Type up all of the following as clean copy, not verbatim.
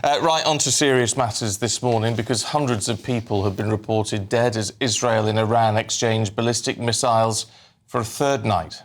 Right, on to serious matters this morning, because hundreds of people have been reported dead as Israel and Iran exchange ballistic missiles for a third night.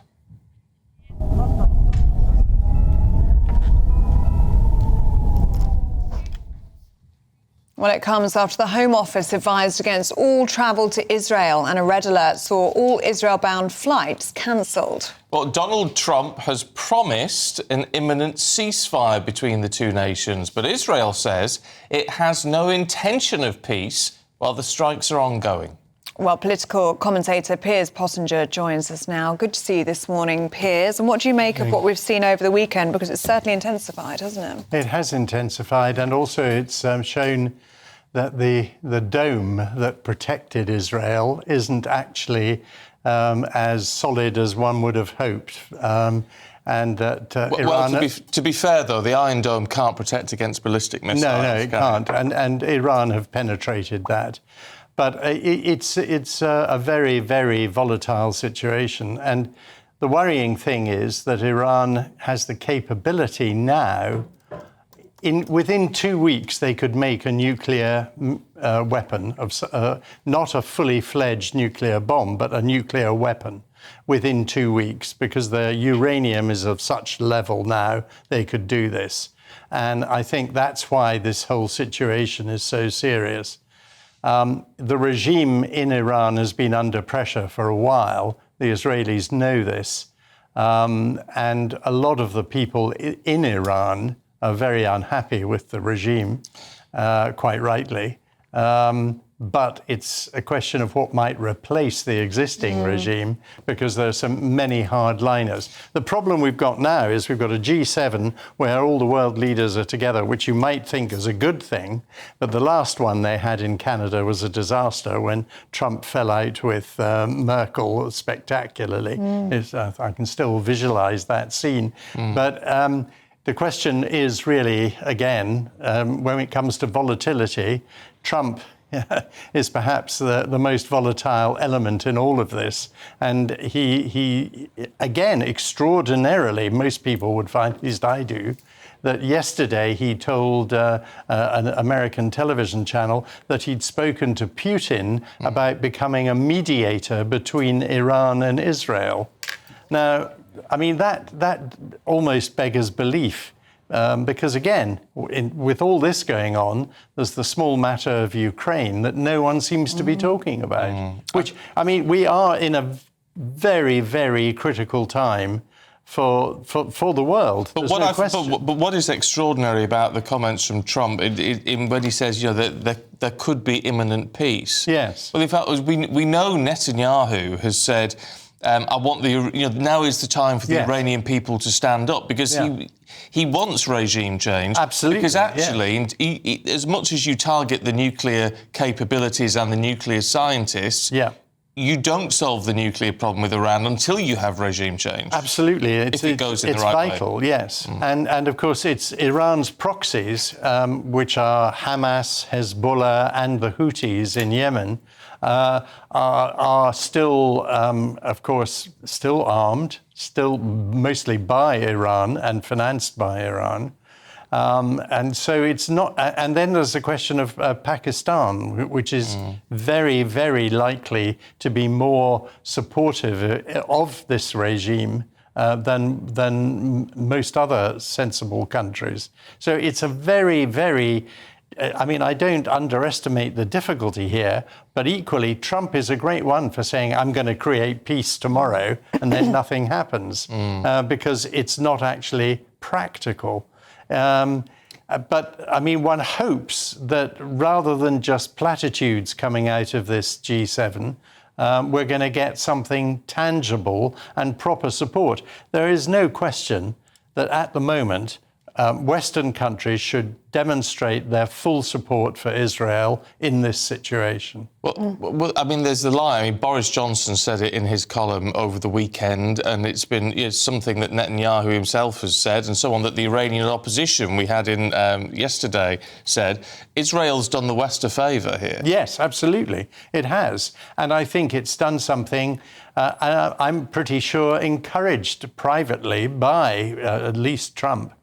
Well, it comes after the Home Office advised against all travel to Israel, and a red alert saw all Israel-bound flights cancelled. Well, Donald Trump has promised an imminent ceasefire between the two nations, but Israel says it has no intention of peace while the strikes are ongoing. Well, political commentator Piers Pottinger joins us now. Good to see you this morning, Piers. And what do you make of what we've seen over the weekend? Because it's certainly intensified, hasn't it? It has intensified, and also it's shown that the dome that protected Israel isn't actually as solid as one would have hoped. And that Iran... Well, to be fair, though, the Iron Dome can't protect against ballistic missiles. No, it can't. And Iran have penetrated that. But it's a very, very volatile situation. And the worrying thing is that Iran has the capability now. Within 2 weeks, they could make a nuclear weapon, not a fully fledged nuclear bomb, but a nuclear weapon within 2 weeks, because the uranium is of such level now, they could do this. And I think that's why this whole situation is so serious. The regime in Iran has been under pressure for a while. The Israelis know this. And a lot of the people in Iran are very unhappy with the regime, quite rightly. But it's a question of what might replace the existing regime, because there are many hardliners. The problem we've got now is we've got a G7 where all the world leaders are together, which you might think is a good thing. But the last one they had in Canada was a disaster when Trump fell out with Merkel spectacularly. I can still visualize that scene. But the question is really, again, when it comes to volatility, Trump is perhaps the most volatile element in all of this. And he again, extraordinarily, most people would find, at least I do, that yesterday he told an American television channel that he'd spoken to Putin about becoming a mediator between Iran and Israel. Now, I mean, that almost beggars belief. Because, again, with all this going on, there's the small matter of Ukraine that no one seems to be talking about. Which, I mean, we are in a very, very critical time for the world. But what is extraordinary about the comments from Trump when he says, that there could be imminent peace? Yes. Well, in fact, we know Netanyahu has said, I want now is the time for the Iranian people to stand up, because he wants regime change. Absolutely. Because actually, he, as much as you target the nuclear capabilities and the nuclear scientists, you don't solve the nuclear problem with Iran until you have regime change. Absolutely. If it goes in the right way. It's vital, yes. And of course, it's Iran's proxies, which are Hamas, Hezbollah and the Houthis in Yemen, are still, of course, still armed, still mostly by Iran and financed by Iran. And so it's not... And then there's the question of Pakistan, which is very, very likely to be more supportive of this regime than most other sensible countries. So it's a very, very... I mean, I don't underestimate the difficulty here, but equally, Trump is a great one for saying, I'm going to create peace tomorrow, and then nothing happens, because it's not actually practical. But, I mean, one hopes that rather than just platitudes coming out of this G7, we're going to get something tangible and proper support. There is no question that at the moment, Western countries should demonstrate their full support for Israel in this situation. Well, I mean, there's the lie. I mean, Boris Johnson said it in his column over the weekend, and it's been something that Netanyahu himself has said, and so on, that the Iranian opposition we had in yesterday said, Israel's done the West a favour here. Yes, absolutely. It has. And I think it's done something, I'm pretty sure, encouraged privately by at least Trump.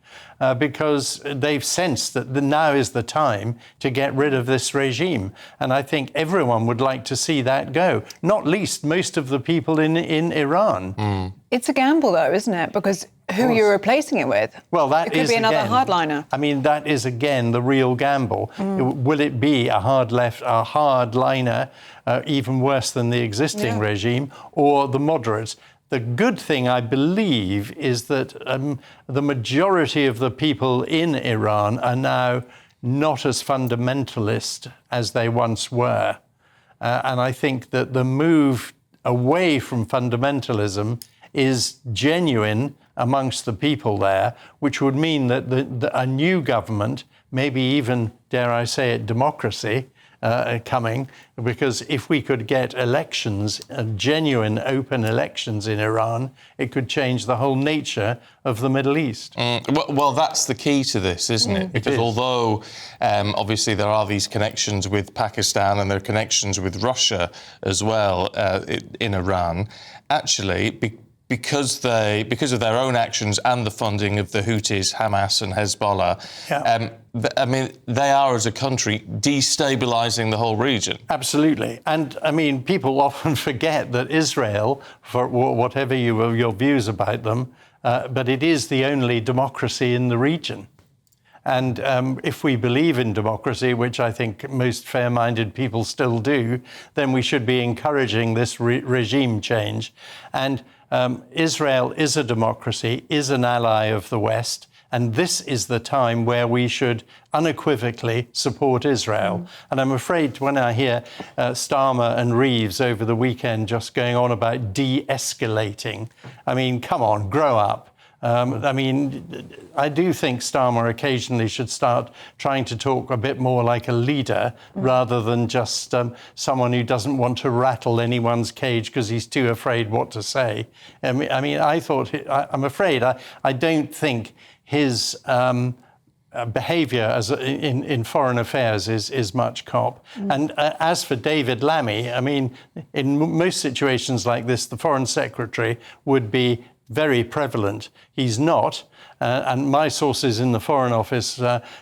because they've sensed that now is the time to get rid of this regime. And I think everyone would like to see that go, not least most of the people in Iran. It's a gamble, though, isn't it? Because who are you replacing it with? Well, that it could be another hardliner. I mean, that is, again, the real gamble. Will it be a hardliner, even worse than the existing regime, or the moderates? The good thing, I believe, is that the majority of the people in Iran are now not as fundamentalist as they once were. And I think that the move away from fundamentalism is genuine amongst the people there, which would mean that a new government, maybe even, dare I say it, democracy, coming, because if we could get elections, genuine open elections in Iran, it could change the whole nature of the Middle East. Well, that's the key to this, isn't it? Because although obviously there are these connections with Pakistan and there are connections with Russia as well in Iran, actually, because of their own actions and the funding of the Houthis, Hamas and Hezbollah, I mean, they are, as a country, destabilising the whole region. Absolutely. And, I mean, people often forget that Israel, for whatever your views about them, but it is the only democracy in the region. And if we believe in democracy, which I think most fair-minded people still do, then we should be encouraging this regime change. And Israel is a democracy, is an ally of the West, and this is the time where we should unequivocally support Israel. And I'm afraid when I hear Starmer and Reeves over the weekend just going on about de-escalating, I mean, come on, grow up. I mean, I do think Starmer occasionally should start trying to talk a bit more like a leader rather than just someone who doesn't want to rattle anyone's cage because he's too afraid what to say. I mean, I'm afraid I don't think his behaviour in foreign affairs is much cop. And as for David Lammy, I mean, in most situations like this, the Foreign Secretary would be very prevalent. He's not. And my sources in the Foreign Office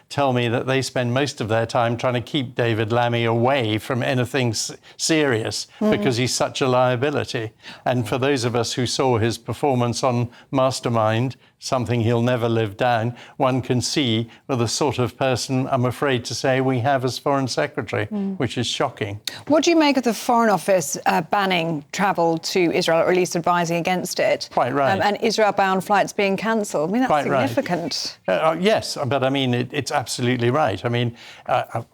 tell me that they spend most of their time trying to keep David Lammy away from anything serious because he's such a liability. And for those of us who saw his performance on Mastermind, something he'll never live down, one can see the sort of person, I'm afraid to say, we have as Foreign Secretary, which is shocking. What do you make of the Foreign Office banning travel to Israel, or at least advising against it? Quite right. And Israel-bound flights being cancelled? I mean, that's Quite significant. Right. Yes, but I mean, it's absolutely right. I mean,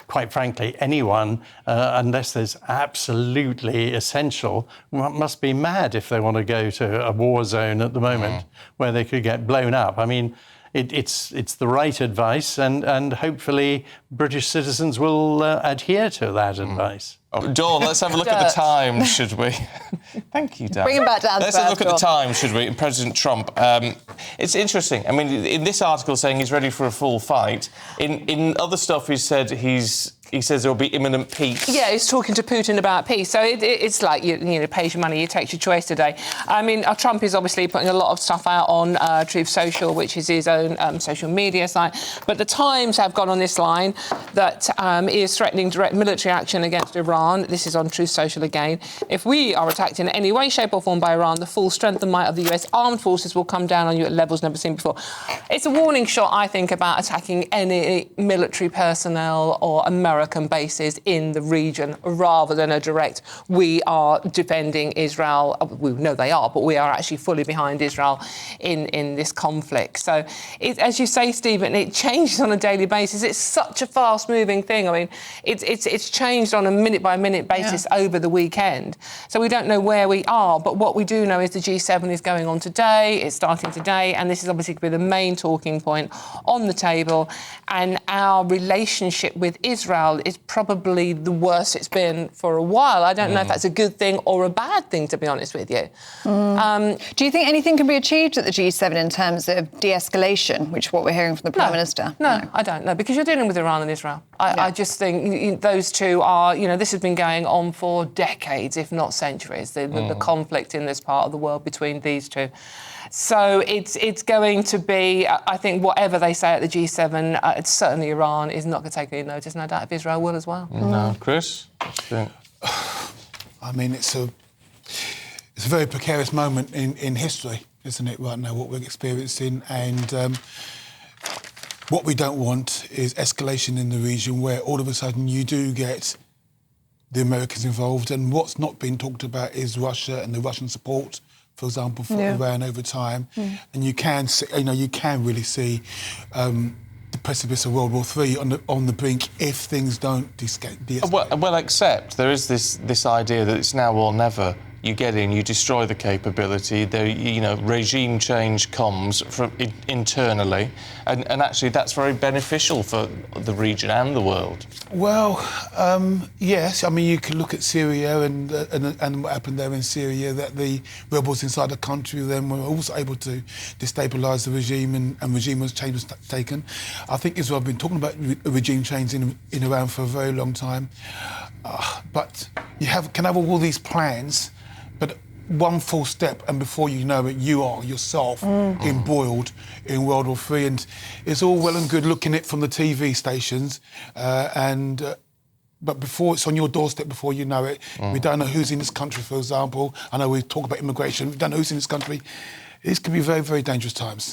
quite frankly, anyone, unless there's absolutely essential, must be mad if they want to go to a war zone at the moment where they could get blown up. I mean, it's the right advice, and hopefully British citizens will adhere to that advice. Oh, Dawn, let's have a look at the Times, should we? Thank you, Dan. Bring him back down. Let's have a look at the Times, should we? President Trump. It's interesting. I mean, in this article saying he's ready for a full fight. In other stuff, he says there will be imminent peace. Yeah, he's talking to Putin about peace. So it's like, you know, pays your money, you take your choice today. I mean, Trump is obviously putting a lot of stuff out on Truth Social, which is his own social media site. But the Times have gone on this line that he is threatening direct military action against Iran. This is on Truth Social again. If we are attacked in any way, shape or form by Iran, the full strength and might of the US armed forces will come down on you at levels never seen before. It's a warning shot, I think, about attacking any military personnel or American bases in the region, rather than a direct, we are defending Israel. We know they are, but we are actually fully behind Israel in this conflict. So, as you say, Stephen, it changes on a daily basis. It's such a fast-moving thing. I mean, it's changed on a minute-by-minute basis over the weekend. So we don't know where we are, but what we do know is the G7 is going on today. It's starting today, and this is obviously going to be the main talking point on the table. And our relationship with Israel is probably the worst it's been for a while. I don't know if that's a good thing or a bad thing, to be honest with you. Do you think anything can be achieved at the G7 in terms of de-escalation, which is what we're hearing from the Prime Minister? No, I don't know, because you're dealing with Iran and Israel. I just think those two are, you know, this has been going on for decades, if not centuries, the conflict in this part of the world between these two. So it's going to be, I think, whatever they say at the G7, certainly Iran is not going to take any notice. No doubt if Israel will as well. No, Kriss? I mean, it's a very precarious moment in history, isn't it, right now, what we're experiencing? And what we don't want is escalation in the region where all of a sudden you do get the Americans involved. And what's not been talked about is Russia and the Russian support, for example, for Iran over time. And you can see, you can really see the precipice of World War III on the brink if things don't de-escalate. Well, except there is this idea that it's now or never. You get in, you destroy the capability. Regime change comes from internally, and actually that's very beneficial for the region and the world. Well, yes. I mean, you can look at Syria and what happened there in Syria. That the rebels inside the country then were also able to destabilise the regime, and regime change was taken. I think Israel have been talking about regime change in Iran for a very long time, but you can have all these plans. But one false step, and before you know it, you are yourself embroiled in World War III. And it's all well and good looking at it from the TV stations, but before it's on your doorstep, before you know it, we don't know who's in this country, for example. I know we talk about immigration, we don't know who's in this country. These could be very, very dangerous times.